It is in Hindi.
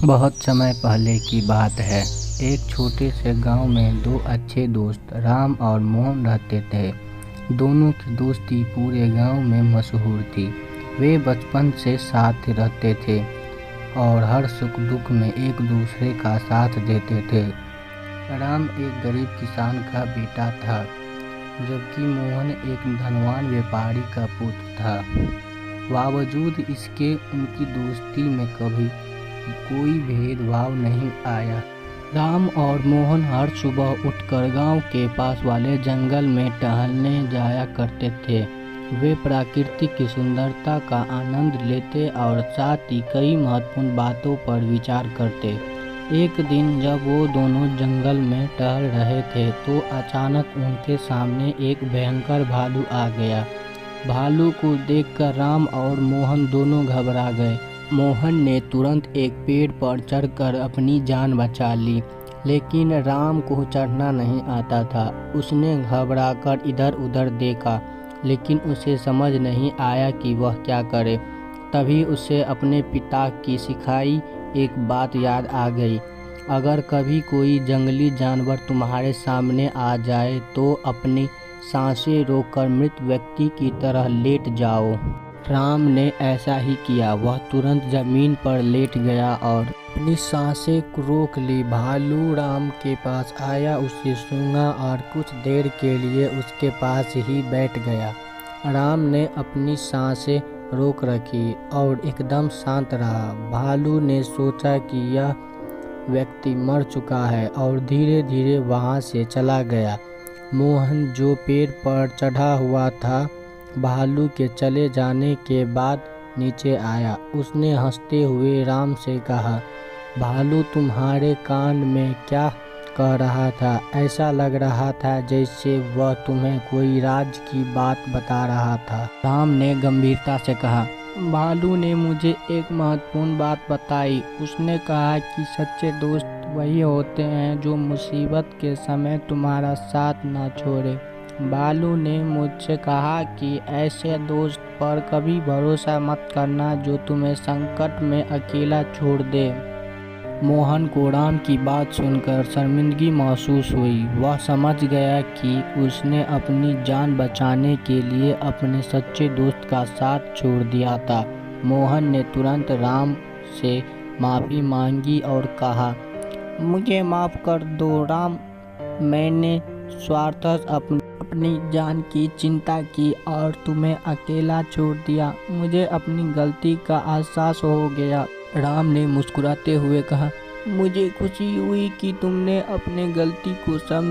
बहुत समय पहले की बात है। एक छोटे से गांव में दो अच्छे दोस्त राम और मोहन रहते थे। दोनों की दोस्ती पूरे गांव में मशहूर थी। वे बचपन से साथ रहते थे और हर सुख दुख में एक दूसरे का साथ देते थे। राम एक गरीब किसान का बेटा था, जबकि मोहन एक धनवान व्यापारी का पुत्र था। बावजूद इसके उनकी दोस्ती में कभी कोई भेदभाव नहीं आया। राम और मोहन हर सुबह उठकर गांव के पास वाले जंगल में टहलने जाया करते थे। वे प्रकृति की सुंदरता का आनंद लेते और साथ ही कई महत्वपूर्ण बातों पर विचार करते। एक दिन जब वो दोनों जंगल में टहल रहे थे तो अचानक उनके सामने एक भयंकर भालू आ गया। भालू को देखकर राम और मोहन दोनों घबरा गए। मोहन ने तुरंत एक पेड़ पर चढ़कर अपनी जान बचा ली, लेकिन राम को चढ़ना नहीं आता था। उसने घबराकर इधर उधर देखा, लेकिन उसे समझ नहीं आया कि वह क्या करे। तभी उसे अपने पिता की सिखाई एक बात याद आ गई। अगर कभी कोई जंगली जानवर तुम्हारे सामने आ जाए तो अपनी सांसें रोककर मृत व्यक्ति की तरह लेट जाओ। राम ने ऐसा ही किया। वह तुरंत जमीन पर लेट गया और अपनी सांसें रोक ली। भालू राम के पास आया, उसे सूंघा और कुछ देर के लिए उसके पास ही बैठ गया। राम ने अपनी सांसें रोक रखी और एकदम शांत रहा। भालू ने सोचा कि यह व्यक्ति मर चुका है और धीरे धीरे वहां से चला गया। मोहन जो पेड़ पर चढ़ा हुआ था, भालू के चले जाने के बाद नीचे आया। उसने हंसते हुए राम से कहा, भालू तुम्हारे कान में क्या कह रहा था? ऐसा लग रहा था जैसे वह तुम्हें कोई राज की बात बता रहा था। राम ने गंभीरता से कहा, भालू ने मुझे एक महत्वपूर्ण बात बताई। उसने कहा कि सच्चे दोस्त वही होते हैं जो मुसीबत के समय तुम्हारा साथ ना छोड़े। भालू ने मुझसे कहा कि ऐसे दोस्त पर कभी भरोसा मत करना जो तुम्हें संकट में अकेला छोड़ दे। मोहन को राम की बात सुनकर शर्मिंदगी महसूस हुई। वह समझ गया कि उसने अपनी जान बचाने के लिए अपने सच्चे दोस्त का साथ छोड़ दिया था। मोहन ने तुरंत राम से माफ़ी मांगी और कहा, मुझे माफ़ कर दो राम, मैंने स्वार्थवश अपनी जान की चिंता की और तुम्हें अकेला छोड़ दिया। मुझे अपनी गलती का एहसास हो गया। राम ने मुस्कुराते हुए कहा, मुझे खुशी हुई कि तुमने अपनी गलती को समझा।